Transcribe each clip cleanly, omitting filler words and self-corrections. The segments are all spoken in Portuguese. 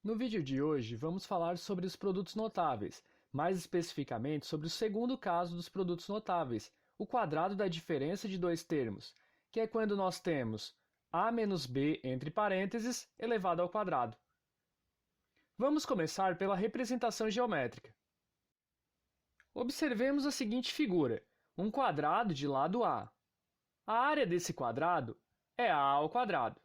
No vídeo de hoje, vamos falar sobre os produtos notáveis, mais especificamente sobre o segundo caso dos produtos notáveis, o quadrado da diferença de dois termos, que é quando nós temos a menos b entre parênteses elevado ao quadrado. Vamos começar pela representação geométrica. Observemos a seguinte figura, um quadrado de lado A. A área desse quadrado é A ao quadrado.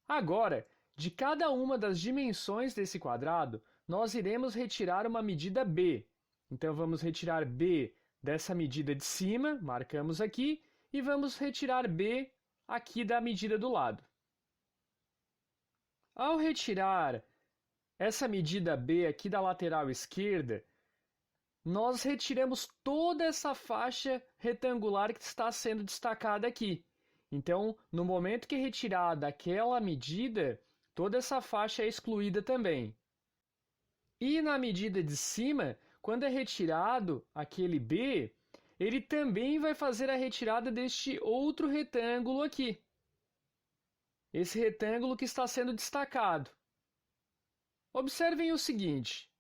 Agora, de cada uma das dimensões desse quadrado, nós iremos retirar uma medida b. Então, vamos retirar b dessa medida de cima, marcamos aqui, e vamos retirar b aqui da medida do lado. Ao retirar essa medida b aqui da lateral esquerda, nós retiramos toda essa faixa retangular que está sendo destacada aqui. Então, no momento que é retirada aquela medida, toda essa faixa é excluída também. E na medida de cima, quando é retirado aquele B, ele também vai fazer a retirada deste outro retângulo aqui. Esse retângulo que está sendo destacado. Observem o seguinte.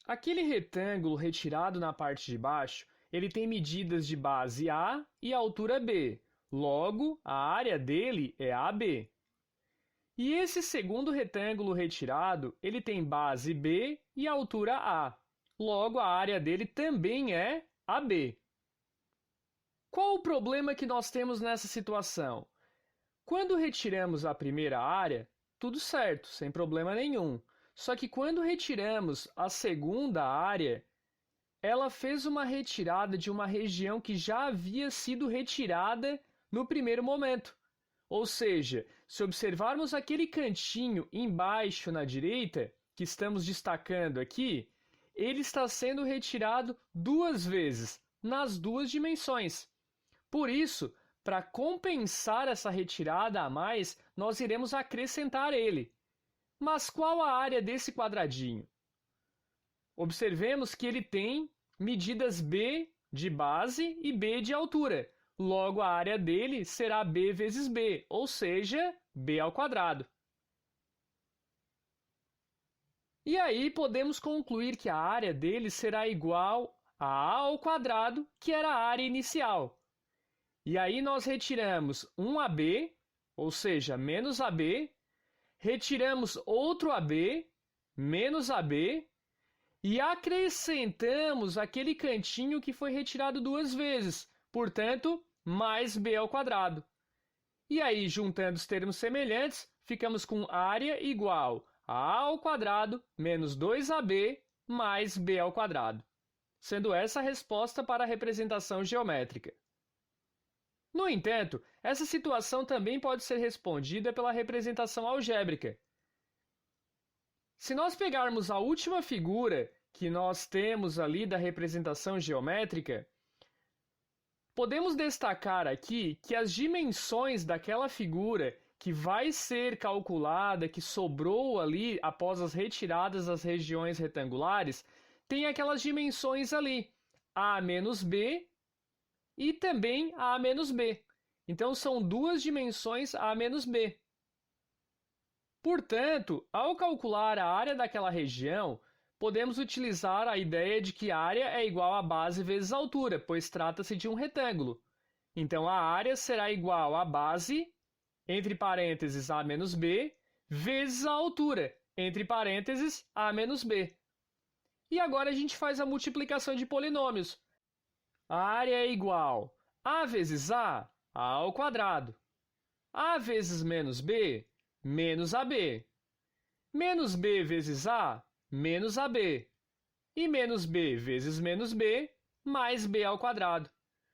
Aquele retângulo retirado na parte de baixo, ele tem medidas de base A e altura B. Logo, a área dele é AB. E esse segundo retângulo retirado, ele tem base B e altura A. Logo, a área dele também é AB. Qual o problema que nós temos nessa situação? Quando retiramos a primeira área, tudo certo, sem problema nenhum. Só que quando retiramos a segunda área, ela fez uma retirada de uma região que já havia sido retirada no primeiro momento. Ou seja, se observarmos aquele cantinho embaixo na direita, que estamos destacando aqui, ele está sendo retirado duas vezes, nas duas dimensões. Por isso, para compensar essa retirada a mais, nós iremos acrescentar ele. Mas qual a área desse quadradinho? Observemos que ele tem medidas b de base e b de altura. Logo, a área dele será b vezes b, ou seja, b ao quadrado. E aí podemos concluir que a área dele será igual a A ao quadrado, que era a área inicial. E aí nós retiramos um AB, ou seja, menos AB, retiramos outro AB, menos AB, e acrescentamos aquele cantinho que foi retirado duas vezes, portanto, mais b ao quadrado. E aí, juntando os termos semelhantes, ficamos com área igual a A ao quadrado menos 2AB mais b ao quadrado, sendo essa a resposta para a representação geométrica. No entanto, essa situação também pode ser respondida pela representação algébrica. Se nós pegarmos a última figura que nós temos ali da representação geométrica, podemos destacar aqui que as dimensões daquela figura que vai ser calculada, que sobrou ali após as retiradas das regiões retangulares, tem aquelas dimensões ali, A menos B e também A menos B. Então, são duas dimensões A menos B. Portanto, ao calcular a área daquela região, podemos utilizar a ideia de que a área é igual a base vezes a altura, pois trata-se de um retângulo. Então, a área será igual a base, entre parênteses A menos B, vezes a altura, entre parênteses A menos B. E agora a gente faz a multiplicação de polinômios. A área é igual a vezes A ao quadrado. A vezes menos B, menos AB. Menos B vezes A, menos AB. E menos B vezes menos B, mais B ao quadrado.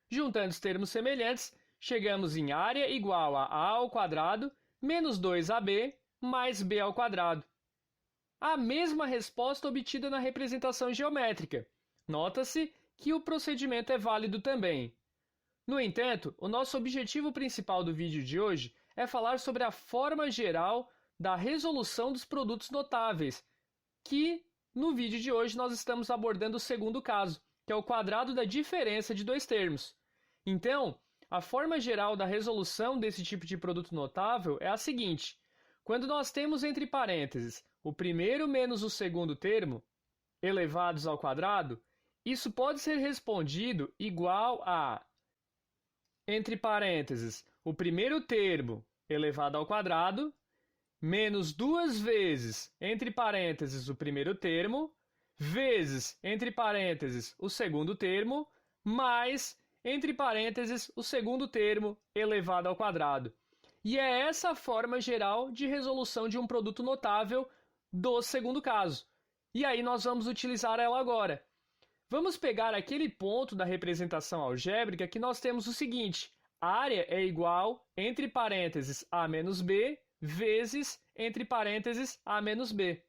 Juntando os termos semelhantes, chegamos em área igual a A ao quadrado menos 2AB mais B ao quadrado. A mesma resposta obtida na representação geométrica. Nota-se que o procedimento é válido também. No entanto, o nosso objetivo principal do vídeo de hoje é falar sobre a forma geral da resolução dos produtos notáveis, que no vídeo de hoje nós estamos abordando o segundo caso, que é o quadrado da diferença de dois termos. Então, a forma geral da resolução desse tipo de produto notável é a seguinte: Quando nós temos entre parênteses o primeiro menos o segundo termo, elevados ao quadrado, isso pode ser respondido igual a, entre parênteses, o primeiro termo elevado ao quadrado, menos 2 vezes, entre parênteses, o primeiro termo, vezes, entre parênteses, o segundo termo, mais, entre parênteses, o segundo termo elevado ao quadrado. E é essa a forma geral de resolução de um produto notável do segundo caso. E aí nós vamos utilizar ela agora. Vamos pegar aquele ponto da representação algébrica que nós temos o seguinte: área é igual, entre parênteses, A menos B, vezes, entre parênteses, A menos B.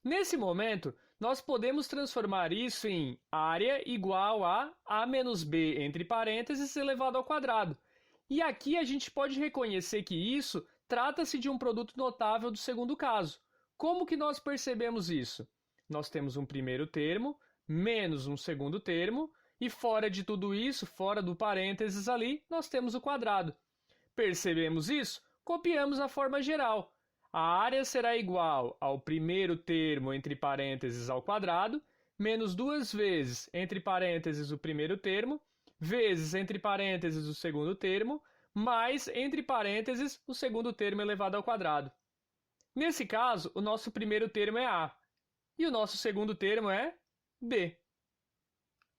Nesse momento, nós podemos transformar isso em área igual a A menos B, entre parênteses, elevado ao quadrado. E aqui a gente pode reconhecer que isso trata-se de um produto notável do segundo caso. Como que nós percebemos isso? Nós temos um primeiro termo, menos um segundo termo, e fora de tudo isso, fora do parênteses ali, nós temos o quadrado. Percebemos isso? Copiamos a forma geral. A área será igual ao primeiro termo entre parênteses ao quadrado, menos 2 vezes entre parênteses o primeiro termo, vezes entre parênteses o segundo termo, mais entre parênteses o segundo termo elevado ao quadrado. Nesse caso, o nosso primeiro termo é A e o nosso segundo termo é B.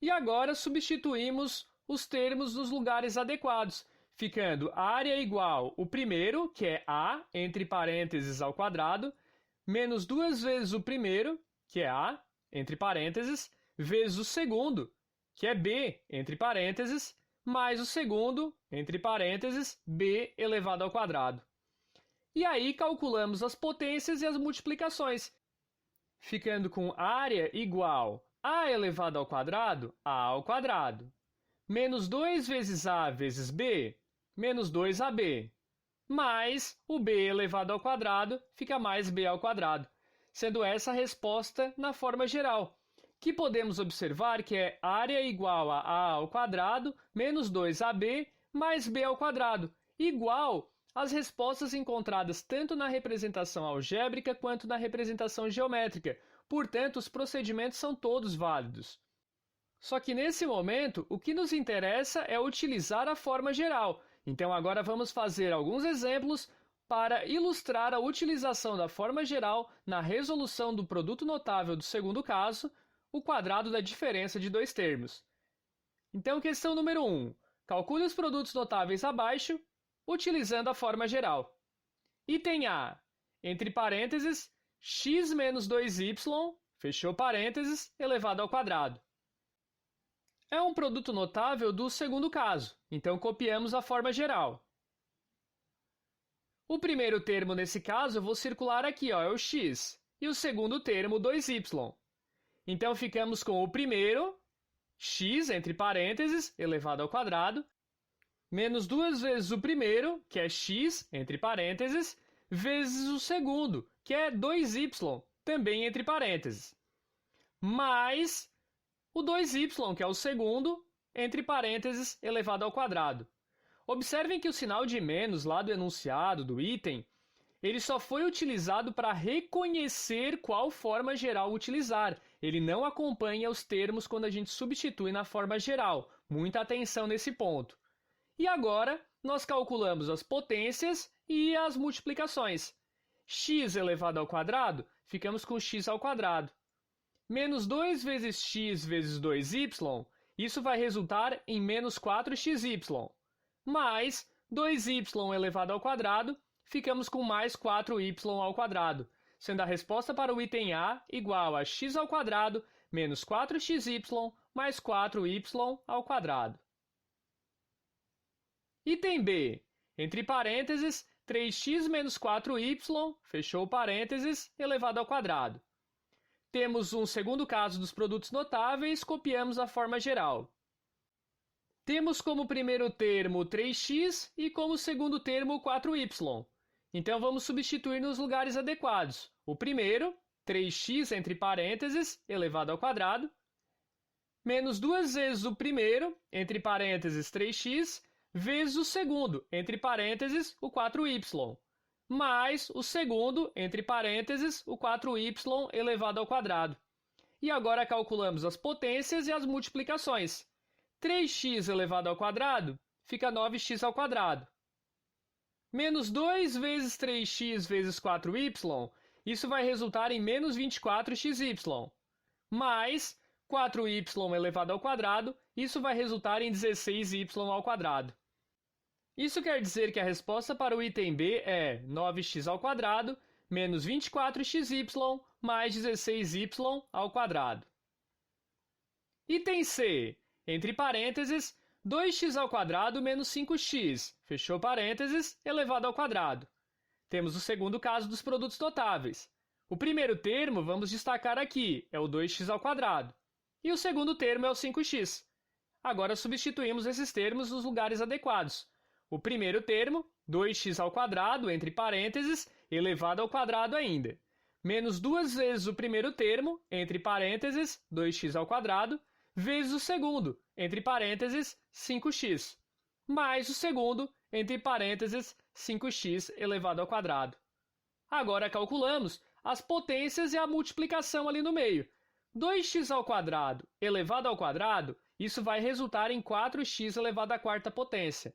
E agora substituímos os termos nos lugares adequados, ficando área igual o primeiro, que é A, entre parênteses ao quadrado, menos 2 vezes o primeiro, que é A, entre parênteses, vezes o segundo, que é B, entre parênteses, mais o segundo, entre parênteses, B elevado ao quadrado. E aí calculamos as potências e as multiplicações, ficando com área igual A elevado ao quadrado, A ao quadrado, menos 2 vezes A vezes B, menos 2AB, mais o B elevado ao quadrado fica mais B ao quadrado, sendo essa a resposta na forma geral, que podemos observar que é área igual a A ao quadrado menos 2AB mais B ao quadrado, igual às respostas encontradas tanto na representação algébrica quanto na representação geométrica. Portanto, os procedimentos são todos válidos. Só que nesse momento, o que nos interessa é utilizar a forma geral. Então agora vamos fazer alguns exemplos para ilustrar a utilização da forma geral na resolução do produto notável do segundo caso, o quadrado da diferença de dois termos. Então, questão número 1. Calcule os produtos notáveis abaixo, utilizando a forma geral. Item A, entre parênteses, x menos 2y, fechou parênteses, elevado ao quadrado. É um produto notável do segundo caso, então copiamos a forma geral. O primeiro termo nesse caso eu vou circular aqui, é o x, e o segundo termo 2y. Então ficamos com o primeiro, x entre parênteses, elevado ao quadrado, menos 2 vezes o primeiro, que é x entre parênteses, vezes o segundo, que é 2y, também entre parênteses, mais o 2y, que é o segundo, entre parênteses, elevado ao quadrado. Observem que o sinal de menos lá do enunciado, do item, ele só foi utilizado para reconhecer qual forma geral utilizar. Ele não acompanha os termos quando a gente substitui na forma geral. Muita atenção nesse ponto. E agora, nós calculamos as potências e as multiplicações. X elevado ao quadrado, ficamos com x ao quadrado. Menos 2 vezes x vezes 2y, isso vai resultar em menos 4xy. Mais 2y elevado ao quadrado, ficamos com mais 4y ao quadrado, sendo a resposta para o item A igual a x ao quadrado menos 4xy mais 4y ao quadrado. Item B, entre parênteses, 3x menos 4y, fechou parênteses, elevado ao quadrado. Temos um segundo caso dos produtos notáveis, copiamos a forma geral. Temos como primeiro termo 3x e como segundo termo 4y. Então vamos substituir nos lugares adequados. O primeiro, 3x entre parênteses, elevado ao quadrado, menos 2 vezes o primeiro, entre parênteses 3x, vezes o segundo, entre parênteses o 4y, mais o segundo, entre parênteses, o 4y elevado ao quadrado. E agora calculamos as potências e as multiplicações. 3x elevado ao quadrado fica 9x ao quadrado. Menos 2 vezes 3x vezes 4y, isso vai resultar em menos 24xy. Mais 4y elevado ao quadrado, isso vai resultar em 16y ao quadrado. Isso quer dizer que a resposta para o item B é 9x ao quadrado menos 24xy mais 16y ao quadrado. Item C, entre parênteses, 2x ao quadrado menos 5x, fechou parênteses, elevado ao quadrado. Temos o segundo caso dos produtos notáveis. O primeiro termo, vamos destacar aqui, é o 2x ao quadrado. E o segundo termo é o 5x. Agora substituímos esses termos nos lugares adequados. O primeiro termo, 2x ao quadrado, entre parênteses, elevado ao quadrado ainda. Menos 2 vezes o primeiro termo, entre parênteses, 2x ao quadrado, vezes o segundo, entre parênteses, 5x, mais o segundo, entre parênteses, 5x elevado ao quadrado. Agora calculamos as potências e a multiplicação ali no meio. 2x ao quadrado elevado ao quadrado, isso vai resultar em 4x elevado à quarta potência.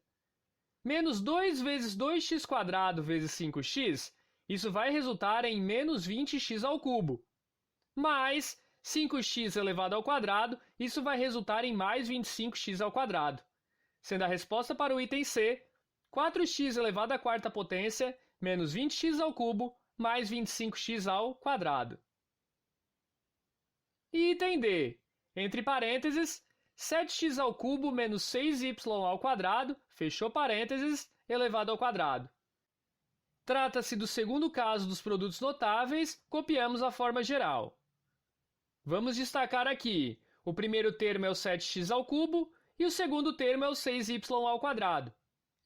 Menos 2 vezes 2x quadrado vezes 5x, isso vai resultar em menos 20x ao cubo. Mais 5x elevado ao quadrado, isso vai resultar em mais 25x ao quadrado. Sendo a resposta para o item C, 4x elevado à quarta potência menos 20x ao cubo mais 25x ao quadrado. E item D, entre parênteses, 7x ao cubo menos 6y ao quadrado, fechou parênteses, elevado ao quadrado. Trata-se do segundo caso dos produtos notáveis, copiamos a forma geral. Vamos destacar aqui, o primeiro termo é o 7x ao cubo e o segundo termo é o 6y ao quadrado.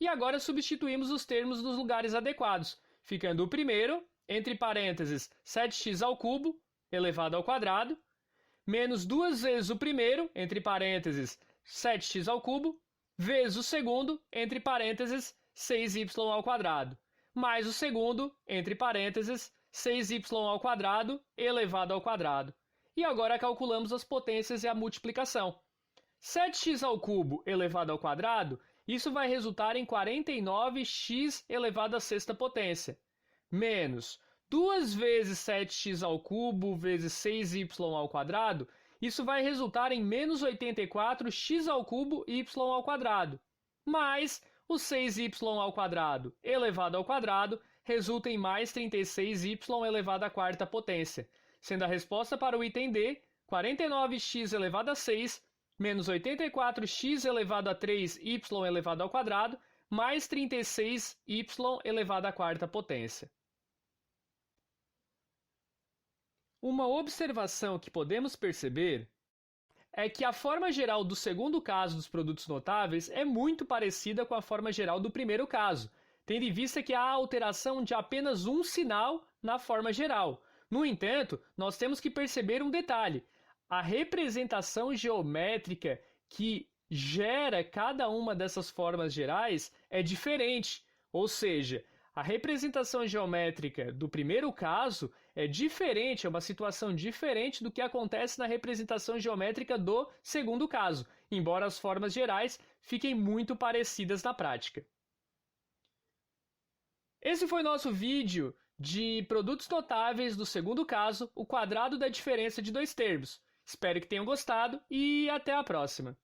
E agora substituímos os termos nos lugares adequados, ficando o primeiro, entre parênteses, 7x ao cubo, elevado ao quadrado, menos 2 vezes o primeiro, entre parênteses, 7x ao cubo, vezes o segundo, entre parênteses, 6y ao quadrado, mais o segundo, entre parênteses, 6y ao quadrado, elevado ao quadrado. E agora calculamos as potências e a multiplicação. 7x ao cubo elevado ao quadrado, isso vai resultar em 49x elevado à sexta potência, menos 2 vezes 7x ao cubo vezes 6y ao quadrado, isso vai resultar em menos 84x ao cubo y ao quadrado, mais o 6y ao quadrado elevado ao quadrado resulta em mais 36y elevado à quarta potência, sendo a resposta para o item D, 49x elevado a 6, menos 84x elevado a 3y elevado ao quadrado, mais 36y elevado à quarta potência. Uma observação que podemos perceber é que a forma geral do segundo caso dos produtos notáveis é muito parecida com a forma geral do primeiro caso, tendo em vista que há alteração de apenas um sinal na forma geral. No entanto, nós temos que perceber um detalhe. A representação geométrica que gera cada uma dessas formas gerais é diferente. Ou seja, a representação geométrica do primeiro caso é diferente, é uma situação diferente do que acontece na representação geométrica do segundo caso, embora as formas gerais fiquem muito parecidas na prática. Esse foi nosso vídeo de produtos notáveis do segundo caso, o quadrado da diferença de dois termos. Espero que tenham gostado e até a próxima!